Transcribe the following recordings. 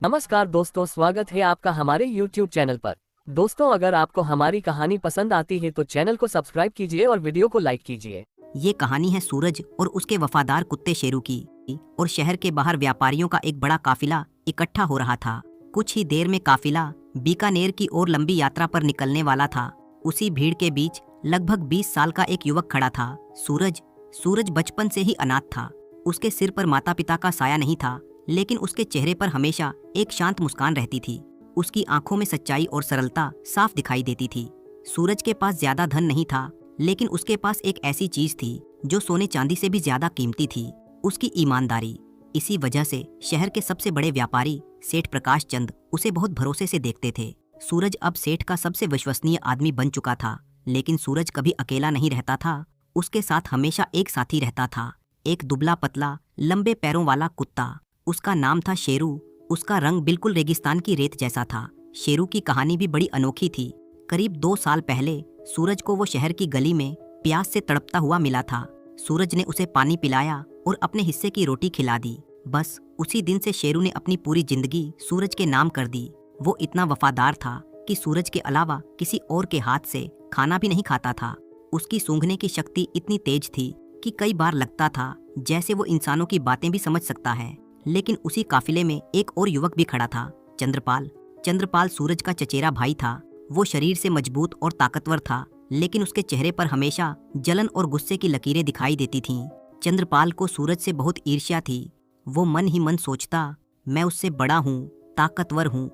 नमस्कार दोस्तों, स्वागत है आपका हमारे YouTube चैनल पर। दोस्तों, अगर आपको हमारी कहानी पसंद आती है तो चैनल को सब्सक्राइब कीजिए और वीडियो को लाइक कीजिए। ये कहानी है सूरज और उसके वफादार कुत्ते शेरू की। और शहर के बाहर व्यापारियों का एक बड़ा काफिला इकट्ठा हो रहा था। कुछ ही देर में काफिला बीकानेर की ओर लंबी यात्रा पर निकलने वाला था। उसी भीड़ के बीच लगभग 20 साल का एक युवक खड़ा था। सूरज बचपन से ही अनाथ था। उसके सिर पर माता पिता का साया नहीं था, लेकिन उसके चेहरे पर हमेशा एक शांत मुस्कान रहती थी। उसकी आंखों में सच्चाई और सरलता साफ दिखाई देती थी। सूरज के पास ज्यादा धन नहीं था, लेकिन उसके पास एक ऐसी चीज थी जो सोने चांदी से भी ज्यादा कीमती थी, उसकी ईमानदारी। इसी वजह से शहर के सबसे बड़े व्यापारी सेठ प्रकाश चंद उसे बहुत भरोसे से देखते थे। सूरज अब सेठ का सबसे विश्वसनीय आदमी बन चुका था, लेकिन सूरज कभी अकेला नहीं रहता था। उसके साथ हमेशा एक साथी रहता था, एक दुबला पतला लंबे पैरों वाला कुत्ता। उसका नाम था शेरू। उसका रंग बिल्कुल रेगिस्तान की रेत जैसा था। शेरू की कहानी भी बड़ी अनोखी थी। करीब 2 साल पहले सूरज को वो शहर की गली में प्यास से तड़पता हुआ मिला था। सूरज ने उसे पानी पिलाया और अपने हिस्से की रोटी खिला दी। बस उसी दिन से शेरू ने अपनी पूरी जिंदगी सूरज के नाम कर दी। वो इतना वफादार था कि सूरज के अलावा किसी और के हाथ से खाना भी नहीं खाता था। उसकी सूंघने की शक्ति इतनी तेज थी कि कई बार लगता था जैसे वो इंसानों की बातें भी समझ सकता है। लेकिन उसी काफिले में एक और युवक भी खड़ा था, चंद्रपाल सूरज का चचेरा भाई था। वो शरीर से मजबूत और ताकतवर था, लेकिन उसके चेहरे पर हमेशा जलन और गुस्से की लकीरें दिखाई देती थीं। चंद्रपाल को सूरज से बहुत ईर्ष्या थी। वो मन ही मन सोचता, मैं उससे बड़ा हूँ, ताकतवर हूँ,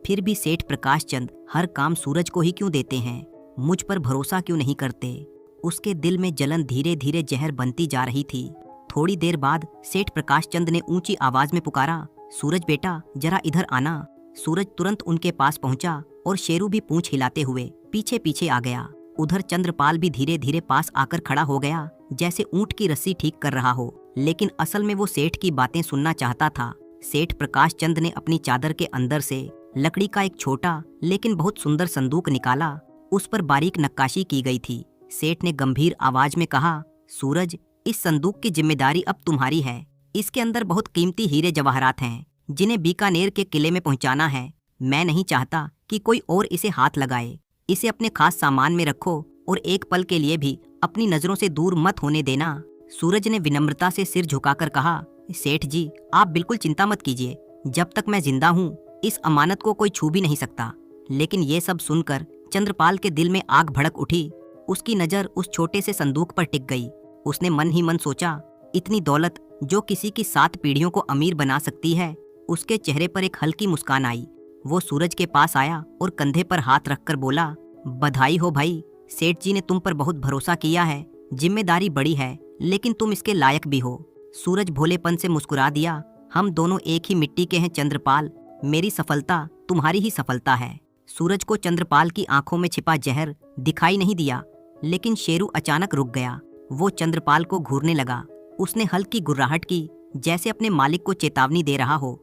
फिर भी सेठ प्रकाश चंद हर काम सूरज को ही क्यों देते हैं? मुझ पर भरोसा क्यों नहीं करते? उसके दिल में जलन धीरे धीरे जहर बनती जा रही थी। थोड़ी देर बाद सेठ प्रकाश चंद ने ऊंची आवाज में पुकारा, सूरज बेटा, जरा इधर आना। सूरज तुरंत उनके पास पहुंचा और शेरू भी पूंछ हिलाते हुए पीछे पीछे आ गया। उधर चंद्रपाल भी धीरे धीरे पास आकर खड़ा हो गया, जैसे ऊंट की रस्सी ठीक कर रहा हो। लेकिन असल में वो सेठ की बातें सुनना चाहता था। सेठ प्रकाश चंद ने अपनी चादर के अंदर से लकड़ी का एक छोटा लेकिन बहुत सुंदर संदूक निकाला। उस पर बारीक नक्काशी की गई थी। सेठ ने गंभीर आवाज में कहा, सूरज, इस संदूक की जिम्मेदारी अब तुम्हारी है। इसके अंदर बहुत कीमती हीरे जवाहरात हैं, जिन्हें बीकानेर के किले में पहुंचाना है। मैं नहीं चाहता कि कोई और इसे हाथ लगाए। इसे अपने खास सामान में रखो और एक पल के लिए भी अपनी नजरों से दूर मत होने देना। सूरज ने विनम्रता से सिर झुकाकर कहा, सेठ जी, आप बिल्कुल चिंता मत कीजिए। जब तक मैं जिंदा हूँ, इस अमानत को कोई छू भी नहीं सकता। लेकिन ये सब सुनकर चंद्रपाल के दिल में आग भड़क उठी। उसकी नजर उस छोटे से संदूक पर टिक गई। उसने मन ही मन सोचा, इतनी दौलत जो किसी की 7 पीढ़ियों को अमीर बना सकती है। उसके चेहरे पर एक हल्की मुस्कान आई। वो सूरज के पास आया और कंधे पर हाथ रखकर बोला, बधाई हो भाई, सेठ जी ने तुम पर बहुत भरोसा किया है। जिम्मेदारी बड़ी है, लेकिन तुम इसके लायक भी हो। सूरज भोलेपन से मुस्कुरा दिया, हम दोनों एक ही मिट्टी के हैं चंद्रपाल। मेरी सफलता तुम्हारी ही सफलता है। सूरज को चंद्रपाल की आंखों में छिपा जहर दिखाई नहीं दिया, लेकिन शेरू अचानक रुक गया। वो चंद्रपाल को घूरने लगा। उसने हल्की गुर्राहट की, जैसे अपने मालिक को चेतावनी दे रहा हो।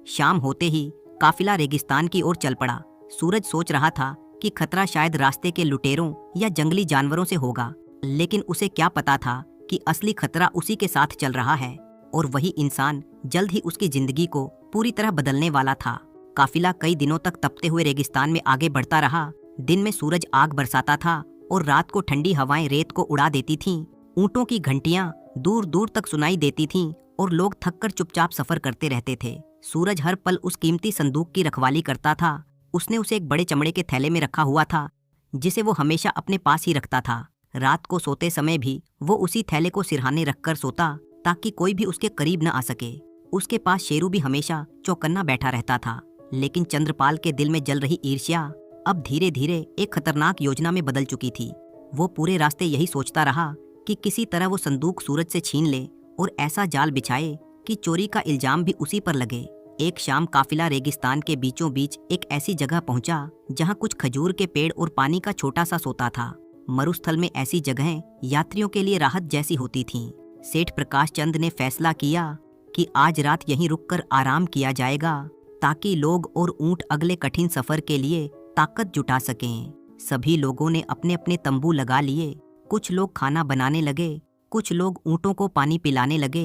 शाम होते ही काफिला रेगिस्तान की ओर चल पड़ा। सूरज सोच रहा था कि खतरा शायद रास्ते के लुटेरों या जंगली जानवरों से होगा, लेकिन उसे क्या पता था कि असली खतरा उसी के साथ चल रहा है, और वही इंसान जल्द ही उसकी जिंदगी को पूरी तरह बदलने वाला था। काफिला कई दिनों तक तपते हुए रेगिस्तान में आगे बढ़ता रहा। दिन में सूरज आग बरसाता था और रात को ठंडी हवाएं रेत को उड़ा देती थीं। ऊंटों की घंटियां दूर दूर तक सुनाई देती थीं और लोग थककर चुपचाप सफर करते रहते थे। सूरज हर पल उस कीमती संदूक की रखवाली करता था। उसने उसे एक बड़े चमड़े के थैले में रखा हुआ था, जिसे वो हमेशा अपने पास ही रखता था। रात को सोते समय भी वो उसी थैले को सिरहाने रखकर सोता, ताकि कोई भी उसके करीब न आ सके। उसके पास शेरू भी हमेशा चौकन्ना बैठा रहता था। लेकिन चंद्रपाल के दिल में जल रही ईर्ष्या अब धीरे धीरे एक खतरनाक योजना में बदल चुकी थी। वो पूरे रास्ते यही सोचता रहा कि किसी तरह वो संदूक सूरज से छीन ले और ऐसा जाल बिछाए कि चोरी का इल्जाम भी उसी पर लगे। एक शाम काफिला रेगिस्तान के बीचों बीच एक ऐसी जगह पहुंचा जहां कुछ खजूर के पेड़ और पानी का छोटा सा सोता था। मरुस्थल में ऐसी जगहें यात्रियों के लिए राहत जैसी होती थीं। सेठ प्रकाश चंद ने फैसला किया कि आज रात यहीं रुककर आराम किया जाएगा, ताकि लोग और ऊंट अगले कठिन सफर के लिए ताकत जुटा सकें। सभी लोगों ने अपने अपने तंबू लगा लिए। कुछ लोग खाना बनाने लगे, कुछ लोग ऊंटों को पानी पिलाने लगे।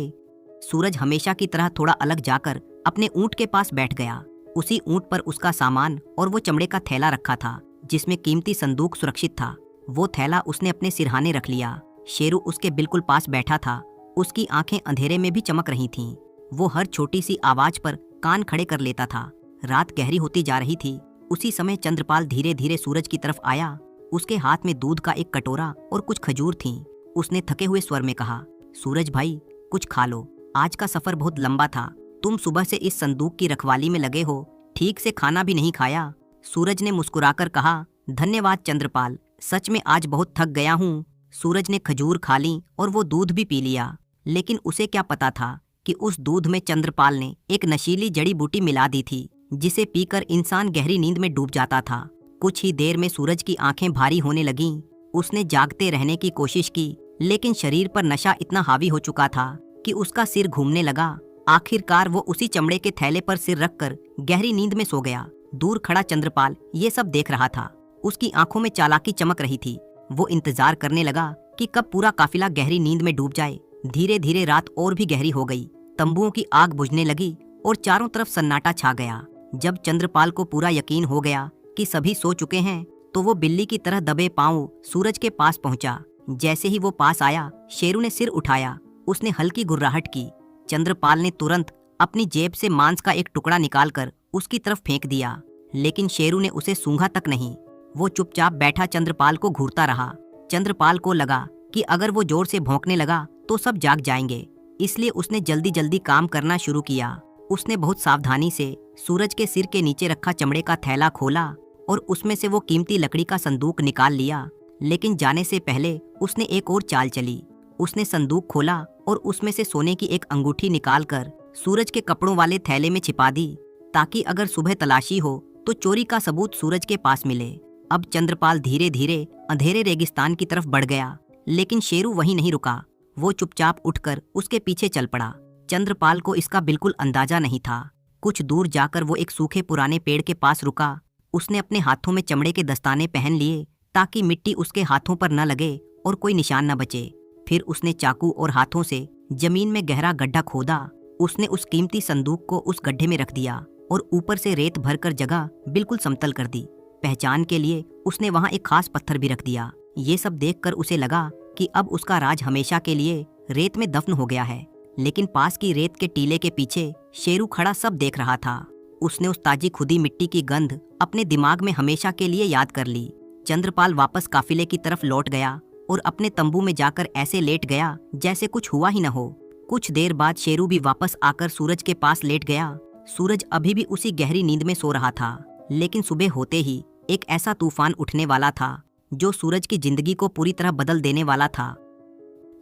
सूरज हमेशा की तरह थोड़ा अलग जाकर अपने ऊंट के पास बैठ गया। उसी ऊंट पर उसका सामान और वो चमड़े का थैला रखा था जिसमें कीमती संदूक सुरक्षित था। वो थैला उसने अपने सिरहाने रख लिया। शेरू उसके बिल्कुल पास बैठा था। उसकी आंखें अंधेरे में भी चमक रही थीं। वो हर छोटी सी आवाज पर कान खड़े कर लेता था। रात गहरी होती जा रही थी। उसी समय चंद्रपाल धीरे धीरे सूरज की तरफ आया। उसके हाथ में दूध का एक कटोरा और कुछ खजूर थीं। उसने थके हुए स्वर में कहा, सूरज भाई, कुछ खा लो। आज का सफर बहुत लंबा था। तुम सुबह से इस संदूक की रखवाली में लगे हो, ठीक से खाना भी नहीं खाया। सूरज ने मुस्कुराकर कहा, धन्यवाद चंद्रपाल, सच में आज बहुत थक गया हूँ। सूरज ने खजूर खा ली और वो दूध भी पी लिया। लेकिन उसे क्या पता था कि उस दूध में चंद्रपाल ने एक नशीली जड़ी बूटी मिला दी थी जिसे पीकर इंसान गहरी नींद में डूब जाता था। कुछ ही देर में सूरज की आंखें भारी होने लगीं। उसने जागते रहने की कोशिश की लेकिन शरीर पर नशा इतना हावी हो चुका था कि उसका सिर घूमने लगा। आखिरकार वो उसी चमड़े के थैले पर सिर रखकर गहरी नींद में सो गया। दूर खड़ा चंद्रपाल ये सब देख रहा था। उसकी आंखों में चालाकी चमक रही थी। वो इंतजार करने लगा कि कब पूरा काफिला गहरी नींद में डूब जाए। धीरे धीरे रात और भी गहरी हो गई। तंबुओं की आग बुझने लगी और चारों तरफ सन्नाटा छा गया। जब चंद्रपाल को पूरा यकीन हो गया कि सभी सो चुके हैं तो वो बिल्ली की तरह दबे पांव सूरज के पास पहुंचा। जैसे ही वो पास आया, शेरू ने सिर उठाया। उसने हल्की गुर्राहट की। चंद्रपाल ने तुरंत अपनी जेब से मांस का एक टुकड़ा निकालकर उसकी तरफ फेंक दिया, लेकिन शेरू ने उसे सूंघा तक नहीं। वो चुपचाप बैठा चंद्रपाल को घूरता रहा। चंद्रपाल को लगा कि अगर वो जोर से भौंकने लगा तो सब जाग जाएंगे, इसलिए उसने जल्दी जल्दी काम करना शुरू किया। उसने बहुत सावधानी से सूरज के सिर के नीचे रखा चमड़े का थैला खोला और उसमें से वो कीमती लकड़ी का संदूक निकाल लिया। लेकिन जाने से पहले उसने एक और चाल चली। उसने संदूक खोला और उसमें से सोने की एक अंगूठी निकालकर सूरज के कपड़ों वाले थैले में छिपा दी, ताकि अगर सुबह तलाशी हो तो चोरी का सबूत सूरज के पास मिले। अब चंद्रपाल धीरे धीरे अंधेरे रेगिस्तान की तरफ बढ़ गया, लेकिन शेरू वहीं नहीं रुका। वो चुपचाप उठकर उसके पीछे चल पड़ा। चंद्रपाल को इसका बिल्कुल अंदाजा नहीं था। कुछ दूर जाकर वो एक सूखे पुराने पेड़ के पास रुका। उसने अपने हाथों में चमड़े के दस्ताने पहन लिए ताकि मिट्टी उसके हाथों पर न लगे और कोई निशान न बचे। फिर उसने चाकू और हाथों से जमीन में गहरा गड्ढा खोदा। उसने उस कीमती संदूक को उस गड्ढे में रख दिया और ऊपर से रेत भरकर जगह बिल्कुल समतल कर दी। पहचान के लिए उसने वहां एक खास पत्थर भी रख दिया। ये सब देखकर उसे लगा कि अब उसका राज हमेशा के लिए रेत में दफन हो गया है। लेकिन पास की रेत के टीले के पीछे शेरू खड़ा सब देख रहा था। उसने उस ताजी खुदी मिट्टी की गंध अपने दिमाग में हमेशा के लिए याद कर ली। चंद्रपाल वापस काफिले की तरफ लौट गया और अपने तंबू में जाकर ऐसे लेट गया जैसे कुछ हुआ ही न हो। कुछ देर बाद शेरू भी वापस आकर सूरज के पास लेट गया। सूरज अभी भी उसी गहरी नींद में सो रहा था, लेकिन सुबह होते ही एक ऐसा तूफान उठने वाला था जो सूरज की जिंदगी को पूरी तरह बदल देने वाला था।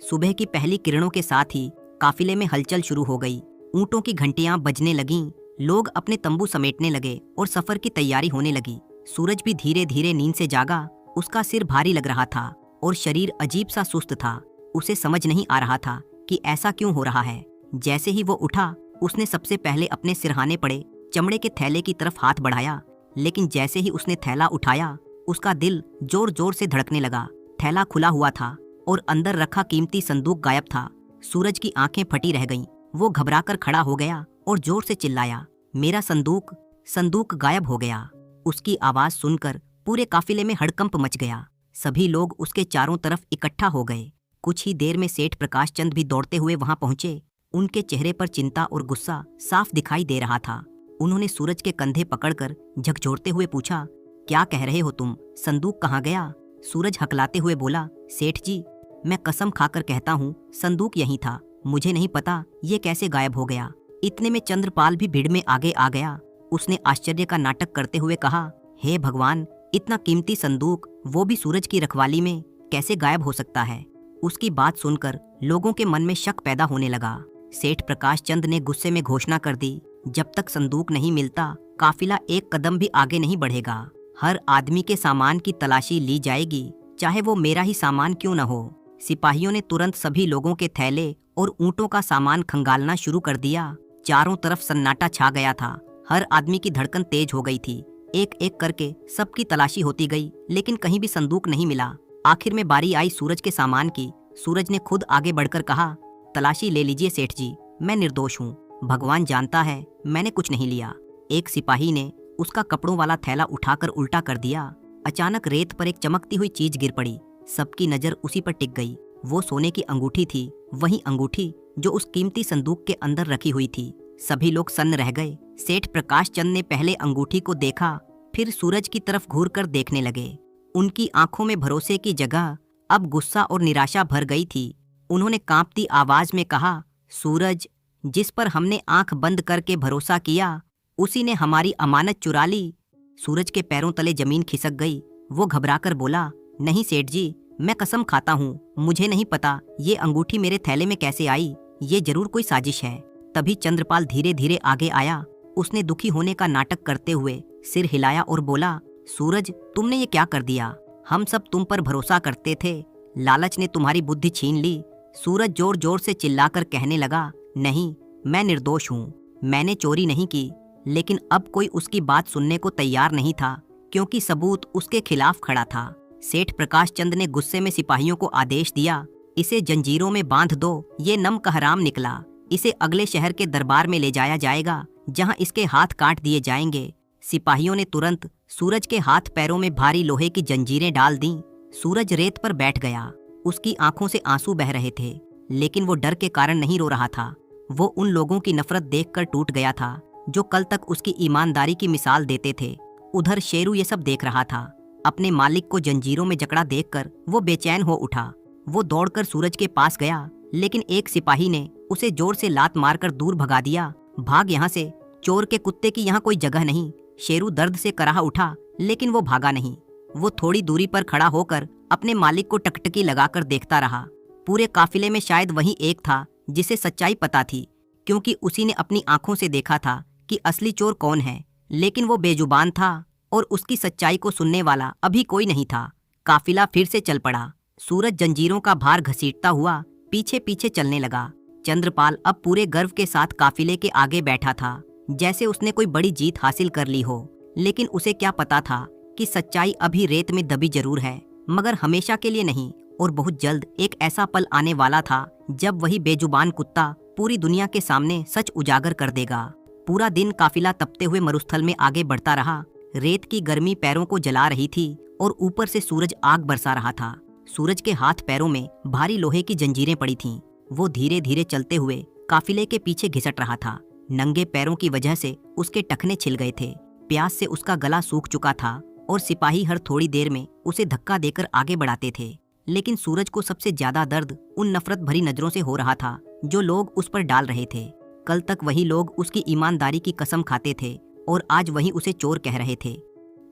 सुबह की पहली किरणों के साथ ही काफिले में हलचल शुरू हो गई। ऊंटों की घंटियां बजने लगीं, लोग अपने तंबू समेटने लगे और सफर की तैयारी होने लगी। सूरज भी धीरे धीरे नींद से जागा। उसका सिर भारी लग रहा था और शरीर अजीब सा सुस्त था। उसे समझ नहीं आ रहा था कि ऐसा क्यों हो रहा है। जैसे ही वो उठा, उसने सबसे पहले अपने सिरहाने पड़े चमड़े के थैले की तरफ हाथ बढ़ाया, लेकिन जैसे ही उसने थैला उठाया, उसका दिल जोर जोर से धड़कने लगा। थैला खुला हुआ था और अंदर रखा कीमती संदूक गायब था। सूरज की आंखें फटी रह गईं। वो घबराकर खड़ा हो गया और जोर से चिल्लाया, मेरा संदूक! संदूक गायब हो गया। उसकी आवाज सुनकर पूरे काफिले में हड़कंप मच गया। सभी लोग उसके चारों तरफ इकट्ठा हो गए। कुछ ही देर में सेठ प्रकाश चंद भी दौड़ते हुए वहां पहुंचे। उनके चेहरे पर चिंता और गुस्सा साफ दिखाई दे रहा था। उन्होंने सूरज के कंधे पकड़कर झकझोरते हुए पूछा, क्या कह रहे हो तुम? संदूक कहाँ गया? सूरज हकलाते हुए बोला, सेठ जी, मैं कसम खाकर कहता हूँ संदूक यहीं था। मुझे नहीं पता ये कैसे गायब हो गया। इतने में चंद्रपाल भी भीड़ में आगे आ गया। उसने आश्चर्य का नाटक करते हुए कहा, हे भगवान, इतना कीमती संदूक, वो भी सूरज की रखवाली में, कैसे गायब हो सकता है? उसकी बात सुनकर लोगों के मन में शक पैदा होने लगा। सेठ प्रकाश चंद ने गुस्से में घोषणा कर दी, जब तक संदूक नहीं मिलता काफिला एक कदम भी आगे नहीं बढ़ेगा। हर आदमी के सामान की तलाशी ली जाएगी, चाहे वो मेरा ही सामान क्यों न हो। सिपाहियों ने तुरंत सभी लोगों के थैले और ऊंटों का सामान खंगालना शुरू कर दिया। चारों तरफ सन्नाटा छा गया था। हर आदमी की धड़कन तेज हो गई थी। एक एक करके सबकी तलाशी होती गई, लेकिन कहीं भी संदूक नहीं मिला। आखिर में बारी आई सूरज के सामान की। सूरज ने खुद आगे बढ़कर कहा, तलाशी ले लीजिए सेठ जी, मैं निर्दोष हूँ, भगवान जानता है मैंने कुछ नहीं लिया। एक सिपाही ने उसका कपड़ों वाला थैला उठाकर उल्टा कर दिया। अचानक रेत पर एक चमकती हुई चीज गिर पड़ी। सबकी नजर उसी पर टिक गई। वो सोने की अंगूठी थी, वही अंगूठी जो उस कीमती संदूक के अंदर रखी हुई थी। सभी लोग सन्न रह गए। सेठ प्रकाश चंद ने पहले अंगूठी को देखा, फिर सूरज की तरफ घूरकर देखने लगे। उनकी आंखों में भरोसे की जगह अब गुस्सा और निराशा भर गई थी। उन्होंने कांपती आवाज में कहा, सूरज, जिस पर हमने आंख बंद करके भरोसा किया, उसी ने हमारी अमानत चुरा ली। सूरज के पैरों तले जमीन खिसक गई। वो घबराकर बोला, नहीं सेठ जी, मैं कसम खाता हूँ, मुझे नहीं पता ये अंगूठी मेरे थैले में कैसे आई। ये जरूर कोई साजिश है। तभी चंद्रपाल धीरे धीरे आगे आया। उसने दुखी होने का नाटक करते हुए सिर हिलाया और बोला, सूरज, तुमने ये क्या कर दिया? हम सब तुम पर भरोसा करते थे, लालच ने तुम्हारी बुद्धि छीन ली। सूरज जोर जोर से चिल्लाकर कहने लगा, नहीं, मैं निर्दोष हूँ, मैंने चोरी नहीं की। लेकिन अब कोई उसकी बात सुनने को तैयार नहीं था, क्योंकि सबूत उसके खिलाफ खड़ा था। सेठ प्रकाश चंद ने गुस्से में सिपाहियों को आदेश दिया, इसे जंजीरों में बांध दो। ये नम का हराम निकला, इसे अगले शहर के दरबार में ले जाया जाएगा, जहां इसके हाथ काट दिए जाएंगे। सिपाहियों ने तुरंत सूरज के हाथ पैरों में भारी लोहे की जंजीरें डाल दी। सूरज रेत पर बैठ गया। उसकी आंखों से आंसू बह रहे थे, लेकिन वो डर के कारण नहीं रो रहा था। वो उन लोगों की नफरत देखकर टूट गया था जो कल तक उसकी ईमानदारी की मिसाल देते थे। उधर शेरू ये सब देख रहा था। अपने मालिक को जंजीरों में जकड़ा देखकर वो बेचैन हो उठा। वो दौड़कर सूरज के पास गया, लेकिन एक सिपाही ने उसे जोर से लात मारकर दूर भगा दिया। भाग यहाँ से, चोर के कुत्ते की यहाँ कोई जगह नहीं। शेरू दर्द से कराह उठा, लेकिन वो भागा नहीं। वो थोड़ी दूरी पर खड़ा होकर अपने मालिक को टकटकी लगाकर देखता रहा। पूरे काफिले में शायद वही एक था जिसे सच्चाई पता थी, क्योंकि उसी ने अपनी आंखों से देखा था कि असली चोर कौन है। लेकिन वो बेजुबान था और उसकी सच्चाई को सुनने वाला अभी कोई नहीं था। काफिला फिर से चल पड़ा। सूरज जंजीरों का भार घसीटता हुआ पीछे पीछे चलने लगा। चंद्रपाल अब पूरे गर्व के साथ काफिले के आगे बैठा था, जैसे उसने कोई बड़ी जीत हासिल कर ली हो। लेकिन उसे क्या पता था कि सच्चाई अभी रेत में दबी जरूर है, मगर हमेशा के लिए नहीं। और बहुत जल्द एक ऐसा पल आने वाला था जब वही बेजुबान कुत्ता पूरी दुनिया के सामने सच उजागर कर देगा। पूरा दिन काफिला तपते हुए मरुस्थल में आगे बढ़ता रहा। रेत की गर्मी पैरों को जला रही थी और ऊपर से सूरज आग बरसा रहा था। सूरज के हाथ पैरों में भारी लोहे की जंजीरें पड़ी थीं। वो धीरे धीरे चलते हुए काफिले के पीछे घिसट रहा था। नंगे पैरों की वजह से उसके टखने छिल गए थे। प्यास से उसका गला सूख चुका था और सिपाही हर थोड़ी देर में उसे धक्का देकर आगे बढ़ाते थे। लेकिन सूरज को सबसे ज्यादा दर्द उन नफरत भरी नजरों से हो रहा था जो लोग उस पर डाल रहे थे। कल तक वही लोग उसकी ईमानदारी की कसम खाते थे और आज वही उसे चोर कह रहे थे।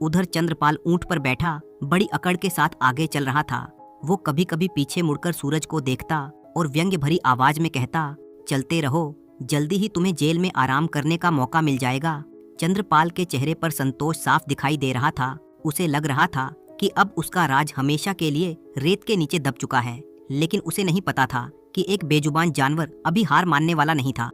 उधर चंद्रपाल ऊंट पर बैठा बड़ी अकड़ के साथ आगे चल रहा था। वो कभी कभी पीछे मुड़कर सूरज को देखता और व्यंग्य भरी आवाज में कहता, चलते रहो, जल्दी ही तुम्हें जेल में आराम करने का मौका मिल जाएगा। चंद्रपाल के चेहरे पर संतोष साफ दिखाई दे रहा था। उसे लग रहा था कि अब उसका राज हमेशा के लिए रेत के नीचे दब चुका है। लेकिन उसे नहीं पता था कि एक बेजुबान जानवर अभी हार मानने वाला नहीं था।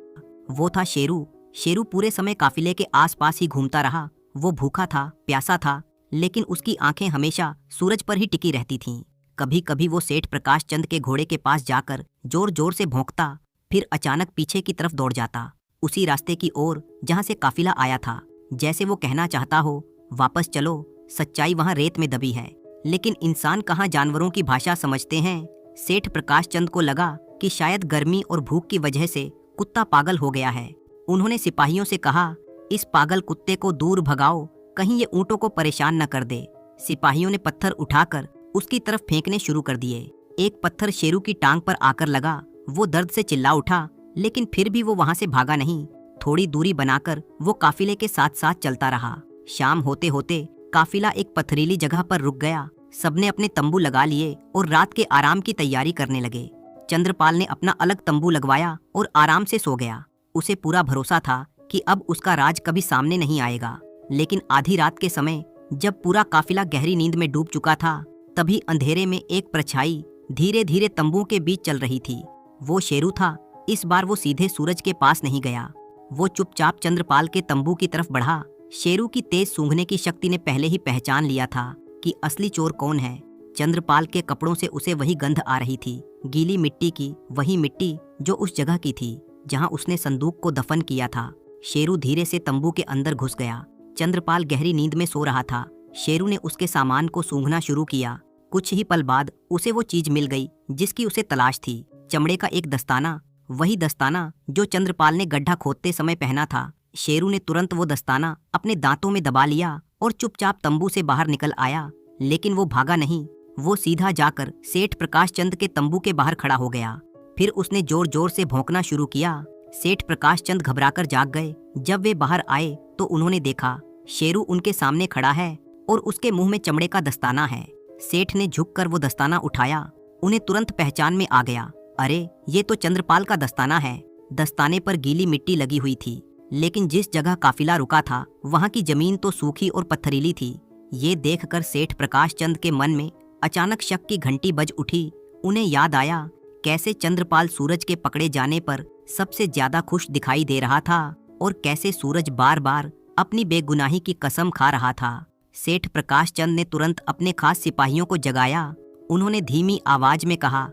वो था शेरू। शेरू पूरे समय काफिले के आसपास ही घूमता रहा। वो भूखा था, प्यासा था, लेकिन उसकी आंखें हमेशा सूरज पर ही टिकी रहती थीं। कभी कभी वो सेठ प्रकाश चंद के घोड़े के पास जाकर जोर जोर से भौंकता, फिर अचानक पीछे की तरफ दौड़ जाता, उसी रास्ते की ओर जहां से काफिला आया था। जैसे वो कहना चाहता हो, वापस चलो, सच्चाई वहां रेत में दबी है। लेकिन इंसान कहाँ जानवरों की भाषा समझते हैं। सेठ प्रकाश चंद को लगा कि शायद गर्मी और भूख की वजह से कुत्ता पागल हो गया है। उन्होंने सिपाहियों से कहा, इस पागल कुत्ते को दूर भगाओ, कहीं ये ऊँटों को परेशान न कर दे। सिपाहियों ने पत्थर उठाकर उसकी तरफ फेंकने शुरू कर दिए। एक पत्थर शेरू की टांग पर आकर लगा। वो दर्द से चिल्ला उठा, लेकिन फिर भी वो वहां से भागा नहीं। थोड़ी दूरी बनाकर वो काफिले के साथ साथ चलता रहा। शाम होते होते काफिला एक पथरीली जगह पर रुक गया। सबने अपने तंबू लगा लिए और रात के आराम की तैयारी करने लगे। चंद्रपाल ने अपना अलग तंबू लगवाया और आराम से सो गया। उसे पूरा भरोसा था कि अब उसका राज कभी सामने नहीं आएगा। लेकिन आधी रात के समय जब पूरा काफिला गहरी नींद में डूब चुका था, तभी अंधेरे में एक परछाई धीरे धीरे तंबुओं के बीच चल रही थी। वो शेरू था। इस बार वो सीधे सूरज के पास नहीं गया। वो चुपचाप चंद्रपाल के तंबू की तरफ बढ़ा। शेरू की तेज सूंघने की शक्ति ने पहले ही पहचान लिया था कि असली चोर कौन है। चंद्रपाल के कपड़ों से उसे वही गंध आ रही थी, गीली मिट्टी की, वही मिट्टी जो उस जगह की थी। जहां उसने संदूक को दफन किया था। शेरू धीरे से तंबू के अंदर घुस गया। चंद्रपाल गहरी नींद में सो रहा था। शेरू ने उसके सामान को सूंघना शुरू किया। कुछ ही पल बाद उसे वो चीज मिल गई जिसकी उसे तलाश थी। चमड़े का एक दस्ताना, वही दस्ताना जो चंद्रपाल ने गड्ढा खोदते समय पहना था। शेरू ने तुरंत वो दस्ताना अपने दांतों में दबा लिया और चुपचाप तंबू से बाहर निकल आया। लेकिन वो भागा नहीं, वो सीधा जाकर सेठ प्रकाश चंद के तंबू के बाहर खड़ा हो गया। फिर उसने जोर जोर से भौंकना शुरू किया। सेठ प्रकाश चंद घबराकर जाग गए। जब वे बाहर आए तो उन्होंने देखा शेरू उनके सामने खड़ा है और उसके मुंह में चमड़े का दस्ताना है। सेठ ने झुककर वो दस्ताना उठाया। उन्हें तुरंत पहचान में आ गया, अरे ये तो चंद्रपाल का दस्ताना है। दस्ताने पर गीली मिट्टी लगी हुई थी, लेकिन जिस जगह काफिला रुका था वहां की जमीन तो सूखी और पत्थरीली थी। ये देखकर सेठ प्रकाश चंद के मन में अचानक शक की घंटी बज उठी। उन्हें याद आया कैसे चंद्रपाल सूरज के पकड़े जाने पर सबसे ज्यादा खुश दिखाई दे रहा था और कैसे सूरज बार बार अपनी बेगुनाही की कसम खा रहा था। सेठ प्रकाश चंद ने तुरंत अपने खास सिपाहियों को जगाया। उन्होंने धीमी आवाज में कहा,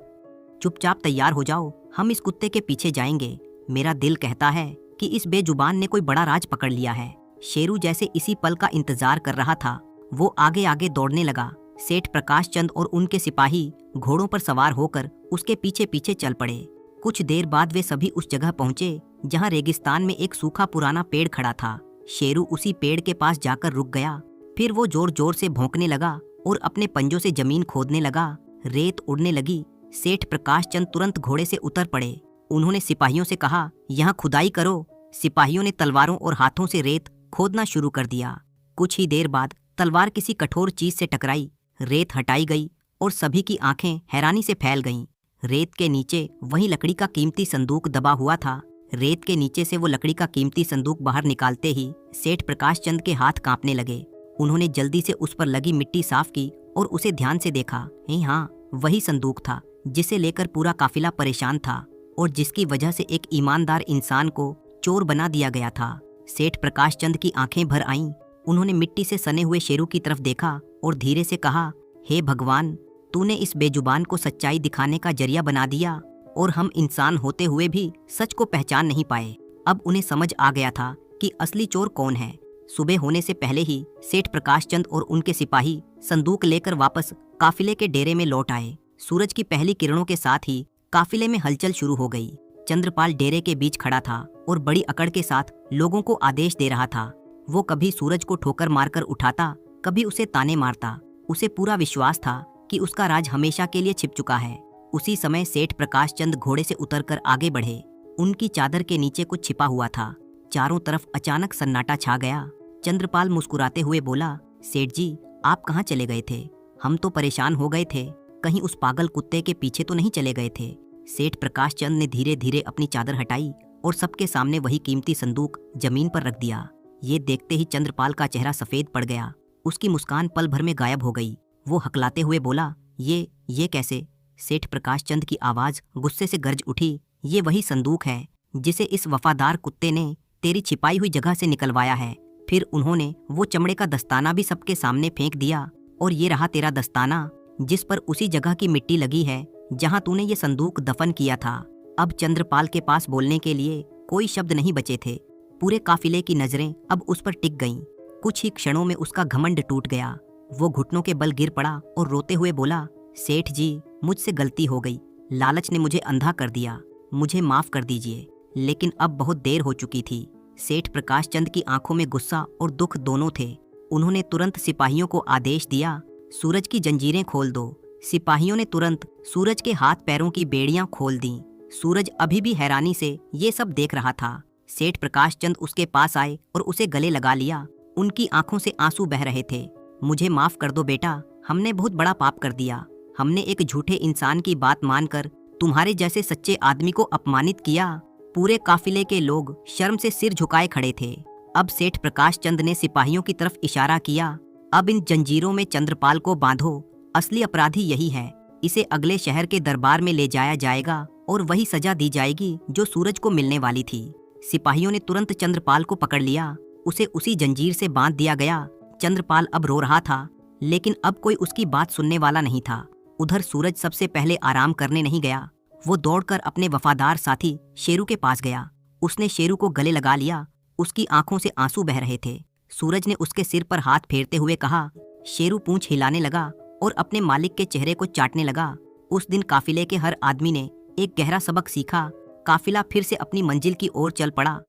चुपचाप तैयार हो जाओ, हम इस कुत्ते के पीछे जाएंगे। मेरा दिल कहता है कि इस बेजुबान ने कोई बड़ा राज पकड़ लिया है। शेरू जैसे इसी पल का इंतजार कर रहा था। वो आगे आगे दौड़ने लगा। सेठ प्रकाश चंद और उनके सिपाही घोड़ों पर सवार होकर उसके पीछे पीछे चल पड़े। कुछ देर बाद वे सभी उस जगह पहुंचे जहां रेगिस्तान में एक सूखा पुराना पेड़ खड़ा था। शेरू उसी पेड़ के पास जाकर रुक गया। फिर वो जोर जोर से भौंकने लगा और अपने पंजों से जमीन खोदने लगा। रेत उड़ने लगी। सेठ प्रकाश चंद तुरंत घोड़े से उतर पड़े। उन्होंने सिपाहियों से कहा, यहाँ खुदाई करो। सिपाहियों ने तलवारों और हाथों से रेत खोदना शुरू कर दिया। कुछ ही देर बाद तलवार किसी कठोर चीज से टकराई। रेत हटाई गई और सभी की आंखें हैरानी से फैल गईं। रेत के नीचे वही लकड़ी का कीमती संदूक दबा हुआ था। रेत के नीचे से वो लकड़ी का कीमती संदूक बाहर निकालते ही सेठ प्रकाश चंद के हाथ कांपने लगे। उन्होंने जल्दी से उस पर लगी मिट्टी साफ की और उसे ध्यान से देखा। हाँ, वही संदूक था जिसे लेकर पूरा काफिला परेशान था और जिसकी वजह से एक ईमानदार इंसान को चोर बना दिया गया था। सेठ प्रकाश चंद की आंखें भर आईं। उन्होंने मिट्टी से सने हुए शेरू की तरफ देखा और धीरे से कहा, हे भगवान, तूने इस बेजुबान को सच्चाई दिखाने का जरिया बना दिया और हम इंसान होते हुए भी सच को पहचान नहीं पाए। अब उन्हें समझ आ गया था कि असली चोर कौन है। सुबह होने से पहले ही सेठ प्रकाश चंद और उनके सिपाही संदूक लेकर वापस काफिले के डेरे में लौट आए। सूरज की पहली किरणों के साथ ही काफिले में हलचल शुरू हो गई। चंद्रपाल डेरे के बीच खड़ा था और बड़ी अकड़ के साथ लोगों को आदेश दे रहा था। वो कभी सूरज को ठोकर मारकर उठाता, कभी उसे ताने मारता। उसे पूरा विश्वास था कि उसका राज हमेशा के लिए छिप चुका है। उसी समय सेठ प्रकाश चंद घोड़े से उतरकर आगे बढ़े। उनकी चादर के नीचे कुछ छिपा हुआ था। चारों तरफ अचानक सन्नाटा छा गया। चंद्रपाल मुस्कुराते हुए बोला, सेठ जी, आप कहाँ चले गए थे? हम तो परेशान हो गए थे, कहीं उस पागल कुत्ते के पीछे तो नहीं चले गए थे। सेठ प्रकाश चंद ने धीरे धीरे अपनी चादर हटाई और सबके सामने वही कीमती संदूक जमीन पर रख दिया। ये देखते ही चंद्रपाल का चेहरा सफेद पड़ गया। उसकी मुस्कान पल भर में गायब हो गई। वो हकलाते हुए बोला, ये कैसे? सेठ प्रकाश चंद की आवाज गुस्से से गरज उठी, ये वही संदूक है जिसे इस वफादार कुत्ते ने तेरी छिपाई हुई जगह से निकलवाया है। फिर उन्होंने वो चमड़े का दस्ताना भी सबके सामने फेंक दिया और ये रहा तेरा दस्ताना, जिस पर उसी जगह की मिट्टी लगी है जहां तूने ये संदूक दफन किया था। अब चंद्रपाल के पास बोलने के लिए कोई शब्द नहीं बचे थे। पूरे काफिले की नजरें अब उस पर टिक गईं। कुछ ही क्षणों में उसका घमंड टूट गया। वो घुटनों के बल गिर पड़ा और रोते हुए बोला, सेठ जी, मुझसे गलती हो गई। लालच ने मुझे अंधा कर दिया, मुझे माफ कर दीजिए। लेकिन अब बहुत देर हो चुकी थी। सेठ प्रकाश चंद की आंखों में गुस्सा और दुख दोनों थे। उन्होंने तुरंत सिपाहियों को आदेश दिया, सूरज की जंजीरें खोल दो। सिपाहियों ने तुरंत सूरज के हाथ पैरों की बेड़ियां खोल दी। सूरज अभी भी हैरानी से ये सब देख रहा था। सेठ प्रकाश चंद उसके पास आए और उसे गले लगा लिया। उनकी आंखों से आंसू बह रहे थे। मुझे माफ कर दो बेटा, हमने बहुत बड़ा पाप कर दिया। हमने एक झूठे इंसान की बात मानकर तुम्हारे जैसे सच्चे आदमी को अपमानित किया। पूरे काफिले के लोग शर्म से सिर झुकाए खड़े थे। अब सेठ प्रकाश चंद ने सिपाहियों की तरफ इशारा किया, अब इन जंजीरों में चंद्रपाल को बांधो। असली अपराधी यही है। इसे अगले शहर के दरबार में ले जाया जाएगा और वही सजा दी जाएगी जो सूरज को मिलने वाली थी। सिपाहियों ने तुरंत चंद्रपाल को पकड़ लिया। उसे उसी जंजीर से बांध दिया गया। चंद्रपाल अब रो रहा था, लेकिन अब कोई उसकी बात सुनने वाला नहीं था। उधर सूरज सबसे पहले आराम करने नहीं गया। वो दौड़कर अपने वफादार साथी शेरू के पास गया। उसने शेरू को गले लगा लिया। उसकी आंखों से आंसू बह रहे थे। सूरज ने उसके सिर पर हाथ फेरते हुए कहा। शेरू पूंछ हिलाने लगा और अपने मालिक के चेहरे को चाटने लगा। उस दिन काफिले के हर आदमी ने एक गहरा सबक सीखा। काफिला फिर से अपनी मंजिल की ओर चल पड़ा।